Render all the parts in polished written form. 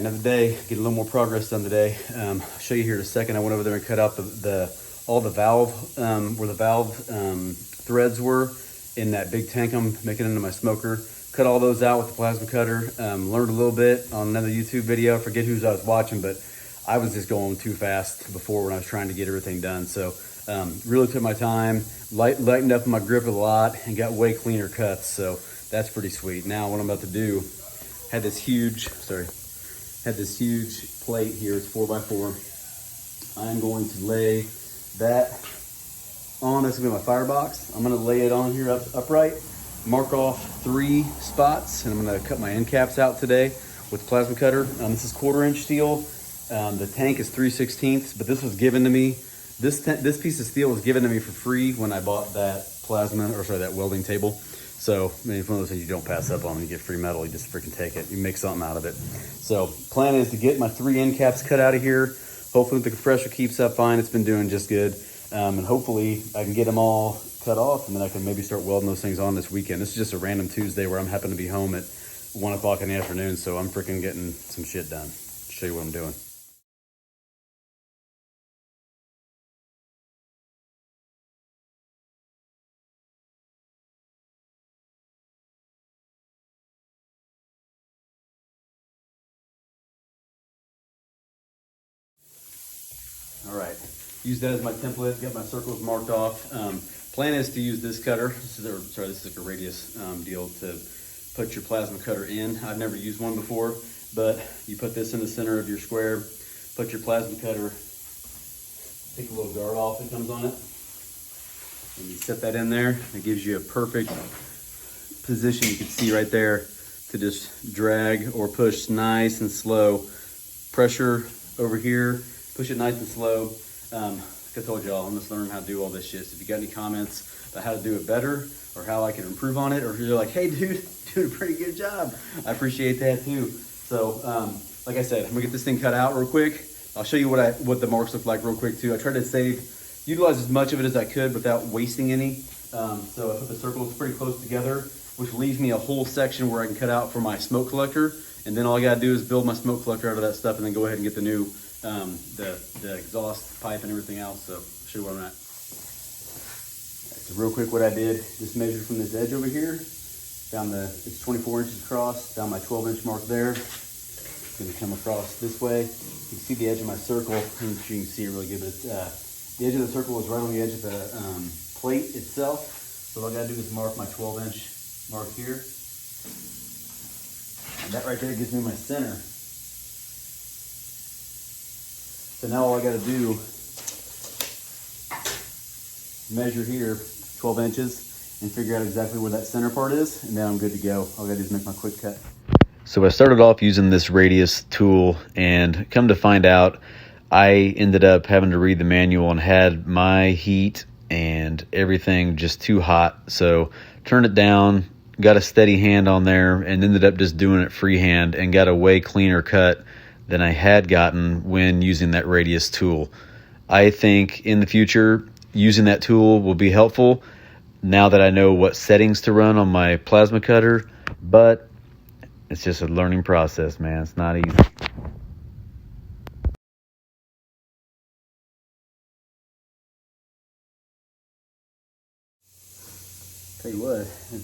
another day, get a little more progress done today. I'll show you here in a second. I went over there and cut out all the valve, where the valve threads were in that big tank I'm making into my smoker. Cut all those out with the plasma cutter. Learned a little bit on another YouTube video. I forget whose I was watching, but I was just going too fast before when I was trying to get everything done. So really took my time, lightened up my grip a lot, and got way cleaner cuts. So that's pretty sweet. Now what I'm about to do, had this huge plate here. It's 4x4. I'm going to lay that on. This is gonna be my firebox. I'm gonna lay it on here upright, mark off 3 spots, and I'm gonna cut my end caps out today with the plasma cutter. This is 1/4" steel. The tank is 3/16, but this was given to me. This piece of steel was given to me for free when I bought that that welding table. So, I mean, it's one of those things you don't pass up on when you get free metal. You just freaking take it. You make something out of it. So, plan is to get my 3 end caps cut out of here. Hopefully the compressor keeps up fine. It's been doing just good. And hopefully I can get them all cut off, and then I can maybe start welding those things on this weekend. This is just a random Tuesday where I'm happen to be home at 1 o'clock in the afternoon. So I'm freaking getting some shit done. Show you what I'm doing. All right, use that as my template, got my circles marked off. Plan is to use this cutter. This is like a radius deal to put your plasma cutter in. I've never used one before, but you put this in the center of your square, put your plasma cutter, take a little guard off that comes on it, and you set that in there. It gives you a perfect position, you can see right there, to just drag or push nice and slow. Pressure over here, push it nice and slow. Like I told y'all, I'm just learning how to do all this shit. So if you got any comments about how to do it better or how I can improve on it, or if you're like, hey dude, doing a pretty good job, I appreciate that too. So like I said, I'm gonna get this thing cut out real quick. I'll show you what the marks look like real quick too. I tried to utilize as much of it as I could without wasting any. So I put the circles pretty close together, which leaves me a whole section where I can cut out for my smoke collector. And then all I gotta do is build my smoke collector out of that stuff, and then go ahead and get the new the exhaust pipe and everything else. So I'll show you where I'm at. So real quick, what I did, just measured from this edge over here down it's 24 inches across, down my 12-inch mark there. It's gonna come across this way. You can see the edge of my circle. I'm sure you can see it really good, but the edge of the circle is right on the edge of the plate itself. So all I gotta do is mark my 12-inch mark here. And that right there gives me my center. So now all I gotta do, measure here, 12 inches, and figure out exactly where that center part is, and then I'm good to go. All I gotta do is make my quick cut. So I started off using this radius tool, and come to find out, I ended up having to read the manual and had my heat and everything just too hot. So turned it down, got a steady hand on there, and ended up just doing it freehand and got a way cleaner cut than I had gotten when using that radius tool. I think in the future, using that tool will be helpful now that I know what settings to run on my plasma cutter, but it's just a learning process, man. It's not easy. Tell you what, it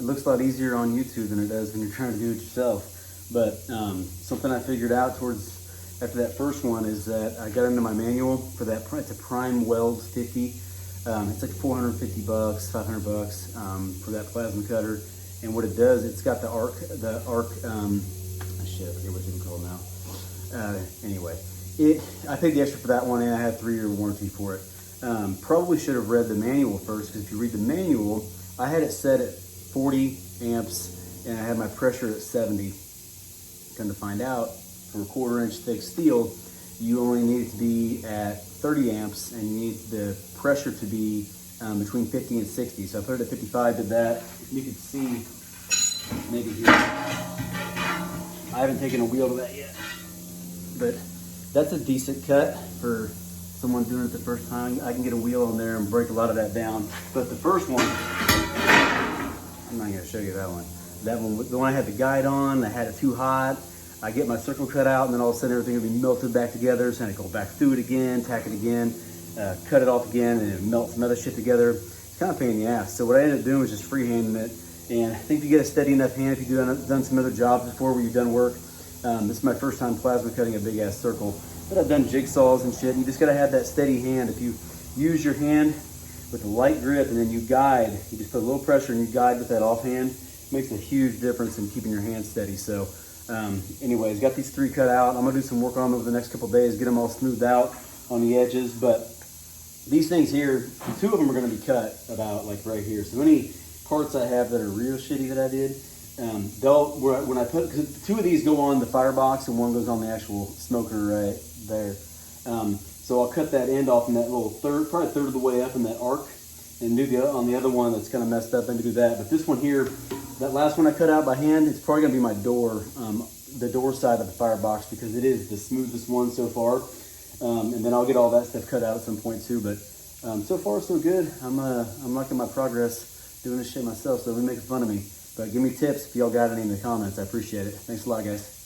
looks a lot easier on YouTube than it does when you're trying to do it yourself. But something I figured out after that first one is that I got into my manual for that. It's a Prime Weld 50. It's like $450, $500 for that plasma cutter. And what it does, it's got the arc. Shit, I forget what it's even called now. Anyway, I paid the extra for that one, and I had 3-year warranty for it. Probably should have read the manual first, because if you read the manual, I had it set at 40 amps, and I had my pressure at 70. Come to find out, for 1/4-inch thick steel, you only need it to be at 30 amps, and you need the pressure to be between 50 and 60. So I put it at 55, did that. You can see, maybe here, I haven't taken a wheel to that yet, but that's a decent cut for someone doing it the first time. I can get a wheel on there and break a lot of that down. But the first one, I'm not gonna show you that one. That one, the one I had the guide on, I had it too hot. I get my circle cut out, and then all of a sudden everything will be melted back together. So I go back through it again, tack it again, cut it off again, and it melts some other shit together. It's kind of a pain in the ass. So what I ended up doing was just freehanding it. And I think if you get a steady enough hand, if you've done some other jobs before where you've done work, this is my first time plasma cutting a big ass circle. But I've done jigsaws and shit. And you just gotta have that steady hand. If you use your hand with a light grip and then you guide, you just put a little pressure and you guide with that offhand, it makes a huge difference in keeping your hand steady. So anyways, got these 3 cut out. I'm gonna do some work on them over the next couple of days, get them all smoothed out on the edges. But these things here, 2 of them are gonna be cut about like right here. So any parts I have that are real shitty that I did, when I put, because 2 of these go on the firebox and 1 goes on the actual smoker right there. So I'll cut that end off in that little probably a third of the way up in that arc, and do on the other one that's kind of messed up and do that. But this one here, that last one I cut out by hand, it's probably gonna be my door, the door side of the firebox, because it is the smoothest one so far. And then I'll get all that stuff cut out at some point too. But so far so good. I'm liking my progress doing this shit myself, so don't be making fun of me. But give me tips if y'all got any in the comments. I appreciate it. Thanks a lot, guys.